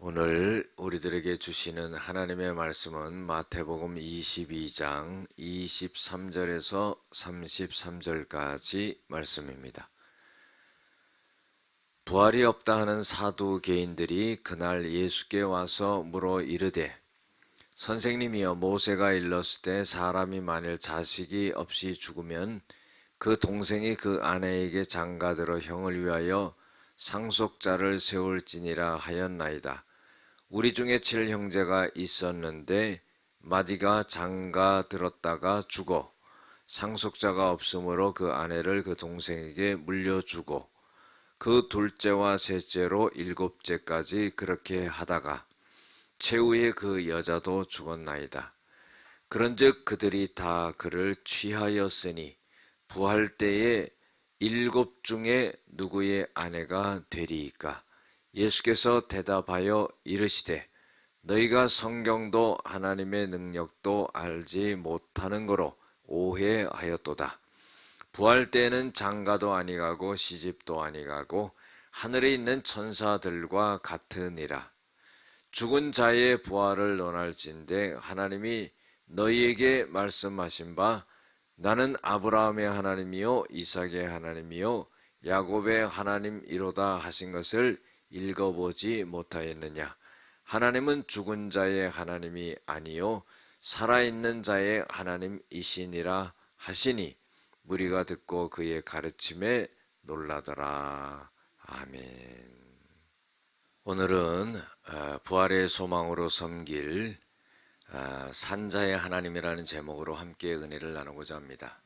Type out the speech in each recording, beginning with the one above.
오늘 우리들에게 주시는 하나님의 말씀은 마태복음 22장 23절에서 33절까지 말씀입니다. 부활이 없다 하는 사두개인들이 그날 예수께 와서 물어 이르되 선생님이여, 모세가 일렀을 때 사람이 만일 자식이 없이 죽으면 그 동생이 그 아내에게 장가들어 형을 위하여 상속자를 세울지니라 하였나이다. 우리 중에 7형제가 있었는데 마디가 장가 들었다가 죽어 상속자가 없으므로 그 아내를 그 동생에게 물려주고 그 둘째와 셋째로 7째까지 그렇게 하다가 최후에 그 여자도 죽었나이다. 그런즉 그들이 다 그를 취하였으니 부활 때에 7 중에 누구의 아내가 되리이까? 예수께서 대답하여 이르시되 너희가 성경도 하나님의 능력도 알지 못하는 거로 오해하였도다. 부활 때에는 장가도 아니가고 시집도 아니가고 하늘에 있는 천사들과 같으니라. 죽은 자의 부활을 논할진대 하나님이 너희에게 말씀하신 바 나는 아브라함의 하나님이요 이삭의 하나님이요 야곱의 하나님이로다 하신 것을 읽어보지 못하였느냐? 하나님은 죽은 자의 하나님이 아니요 살아있는 자의 하나님이시니라 하시니 무리가 듣고 그의 가르침에 놀라더라. 아멘. 오늘은 부활의 소망으로 섬길 산자의 하나님이라는 제목으로 함께 은혜를 나누고자 합니다.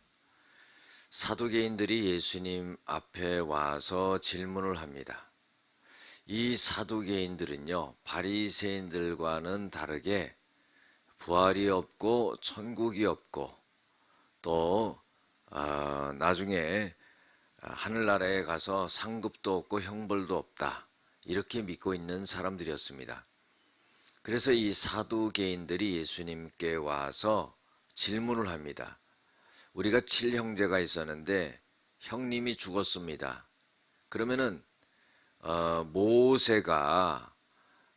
사두개인들이 예수님 앞에 와서 질문을 합니다. 이 사두개인들은요, 바리새인들과는 다르게 부활이 없고 천국이 없고 또 나중에 하늘나라에 가서 상급도 없고 형벌도 없다, 이렇게 믿고 있는 사람들이었습니다. 그래서 이 사두개인들이 예수님께 와서 질문을 합니다. 우리가 7형제가 있었는데 형님이 죽었습니다. 그러면은 모세가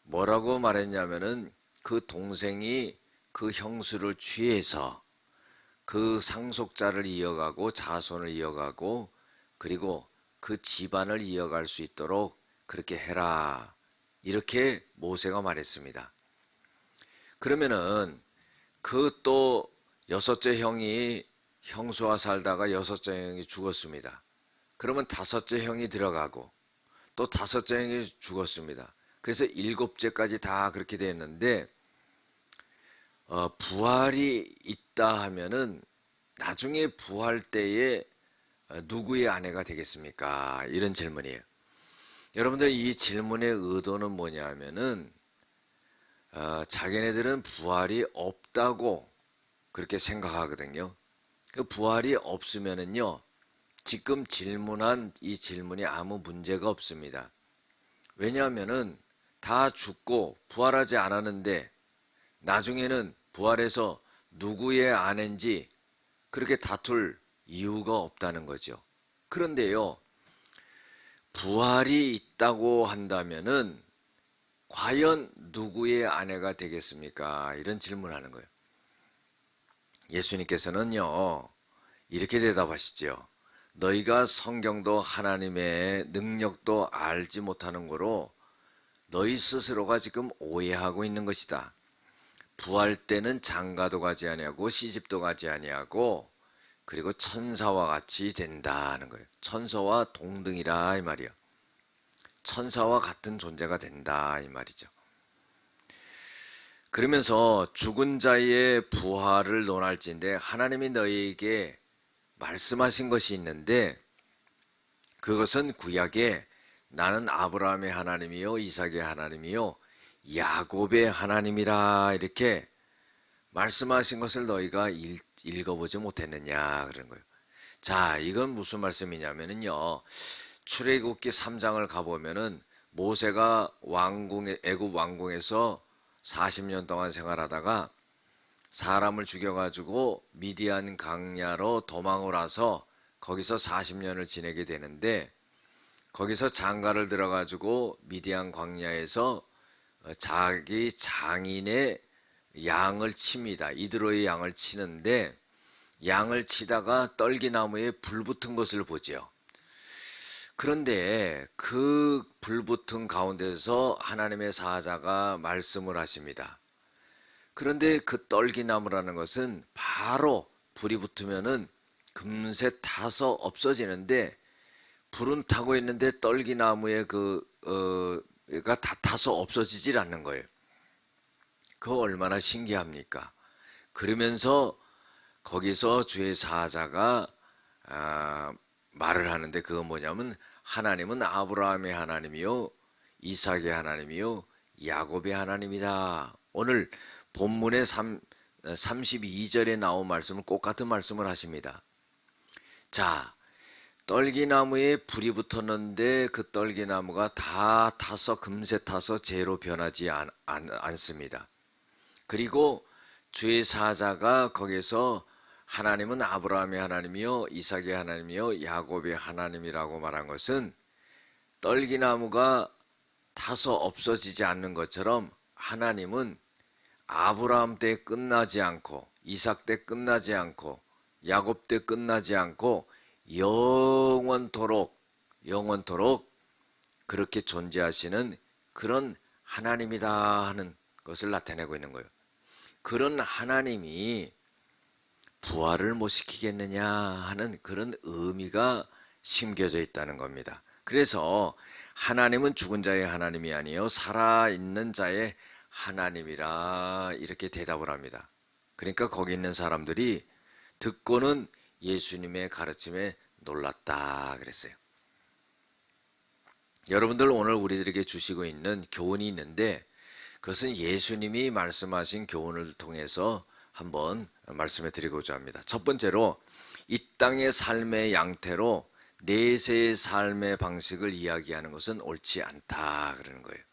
뭐라고 말했냐면은 그 동생이 그 형수를 취해서 그 상속자를 이어가고 자손을 이어가고 그리고 그 집안을 이어갈 수 있도록 그렇게 해라, 이렇게 모세가 말했습니다. 그러면은 그 또 6째 형이 형수와 살다가 6째 형이 죽었습니다. 그러면 5째 형이 들어가고 또 5째 형이 죽었습니다. 그래서 7째까지 다 그렇게 됐는데 부활이 있다 하면은 나중에 부활 때에 누구의 아내가 되겠습니까? 이런 질문이에요. 여러분들, 이 질문의 의도는 뭐냐 하면은 자기네들은 부활이 없다고 그렇게 생각하거든요. 그 부활이 없으면은요, 지금 질문한 이 질문이 아무 문제가 없습니다. 왜냐하면은 다 죽고 부활하지 않았는데 나중에는 부활해서 누구의 아내인지 그렇게 다툴 이유가 없다는 거죠. 그런데요, 부활이 있다고 한다면은 과연 누구의 아내가 되겠습니까? 이런 질문을 하는 거예요. 예수님께서는요, 이렇게 대답하시죠. 너희가 성경도 하나님의 능력도 알지 못하는 거로 너희 스스로가 지금 오해하고 있는 것이다. 부활 때는 장가도 가지 아니하고 시집도 가지 아니하고 그리고 천사와 같이 된다는 거예요. 천사와 동등이라 이 말이요. 천사와 같은 존재가 된다 이 말이죠. 그러면서 죽은 자의 부활을 논할진대 하나님이 너희에게 말씀하신 것이 있는데 그것은 구약에 나는 아브라함의 하나님이요 이삭의 하나님이요 야곱의 하나님이라 이렇게 말씀하신 것을 너희가 읽어보지 못했느냐 그런 거예요. 자, 이건 무슨 말씀이냐면요, 출애굽기 3장을 가보면은 모세가 애굽 왕궁에서 40년 동안 생활하다가 사람을 죽여가지고 미디안 광야로 도망을 와서 거기서 40년을 지내게 되는데 거기서 장가를 들어가지고 미디안 광야에서 자기 장인의 양을 칩니다. 이드로의 양을 치는데 양을 치다가 떨기나무에 불 붙은 것을 보죠. 그런데 그 불 붙은 가운데서 하나님의 사자가 말씀을 하십니다. 그런데 그 떨기나무라는 것은 바로 불이 붙으면은 금세 타서 없어지는데 불은 타고 있는데 떨기나무에 가 다 타서 없어지질 않는 거예요. 그거 얼마나 신기합니까? 그러면서 거기서 주의 사자가 말을 하는데 그건 뭐냐면 하나님은 아브라함의 하나님이요 이삭의 하나님이요 야곱의 하나님이다. 오늘 본문의 32절에 나온 말씀은 똑같은 말씀을 하십니다. 자, 떨기나무에 불이 붙었는데 그 떨기나무가 다 타서 금세 타서 재로 변하지 않습니다. 그리고 주의 사자가 거기서 하나님은 아브라함의 하나님이요 이삭의 하나님이요 야곱의 하나님이라고 말한 것은 떨기나무가 타서 없어지지 않는 것처럼 하나님은 아브라함 때 끝나지 않고 이삭 때 끝나지 않고 야곱 때 끝나지 않고 영원토록 그렇게 존재하시는 그런 하나님이다 하는 것을 나타내고 있는 거예요. 그런 하나님이 부활을 못 시키겠느냐 하는 그런 의미가 심겨져 있다는 겁니다. 그래서 하나님은 죽은 자의 하나님이 아니요 살아있는 자의 하나님이라 이렇게 대답을 합니다. 그러니까 거기 있는 사람들이 듣고는 예수님의 가르침에 놀랐다 그랬어요. 여러분들 오늘 우리들에게 주시고 있는 교훈이 있는데 그것은 예수님이 말씀하신 교훈을 통해서 한번 말씀해 드리고자 합니다. 첫 번째로 이 땅의 삶의 양태로 내세의 삶의 방식을 이야기하는 것은 옳지 않다 그러는 거예요.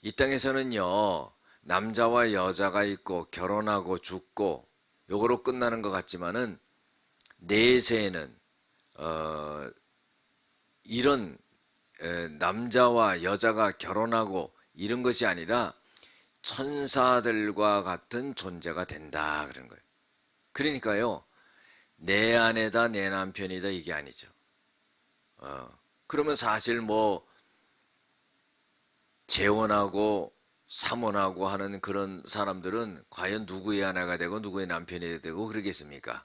이 땅에서는요 남자와 여자가 있고 결혼하고 죽고 요거로 끝나는 것 같지만은 내세에는 이런 남자와 여자가 결혼하고 이런 것이 아니라 천사들과 같은 존재가 된다 그런 거예요. 그러니까요 내 아내다 내 남편이다 이게 아니죠. 그러면 사실 뭐 재혼하고 삼혼하고 하는 그런 사람들은 과연 누구의 아내가 되고 누구의 남편이 되고 그러겠습니까?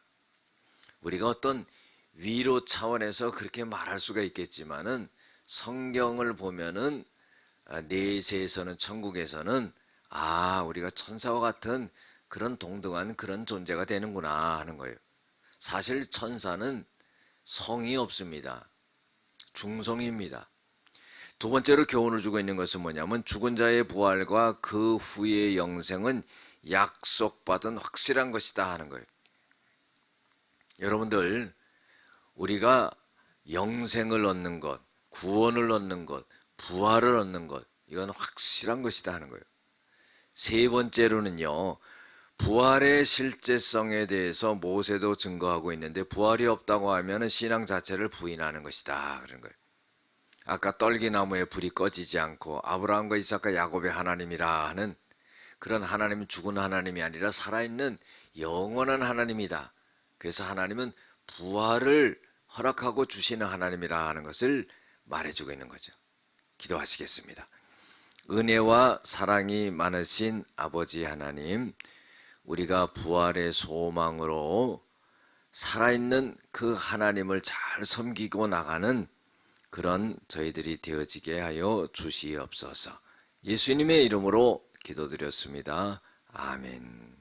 우리가 어떤 위로 차원에서 그렇게 말할 수가 있겠지만은 성경을 보면은 내세에서는 천국에서는 우리가 천사와 같은 그런 동등한 그런 존재가 되는구나 하는 거예요. 사실 천사는 성이 없습니다. 중성입니다. 두 번째로 교훈을 주고 있는 것은 뭐냐면 죽은 자의 부활과 그 후의 영생은 약속받은 확실한 것이다 하는 거예요. 여러분들 우리가 영생을 얻는 것, 구원을 얻는 것, 부활을 얻는 것 이건 확실한 것이다 하는 거예요. 세 번째로는요 부활의 실제성에 대해서 모세도 증거하고 있는데 부활이 없다고 하면 신앙 자체를 부인하는 것이다 그런 거예요. 아까 떨기나무에 불이 꺼지지 않고 아브라함과 이삭과 야곱의 하나님이라 하는 그런 하나님은 죽은 하나님이 아니라 살아있는 영원한 하나님이다. 그래서 하나님은 부활을 허락하고 주시는 하나님이라 하는 것을 말해주고 있는 거죠. 기도하시겠습니다. 은혜와 사랑이 많으신 아버지 하나님, 우리가 부활의 소망으로 살아있는 그 하나님을 잘 섬기고 나가는 그런 저희들이 되어지게 하여 주시옵소서. 예수님의 이름으로 기도드렸습니다. 아멘.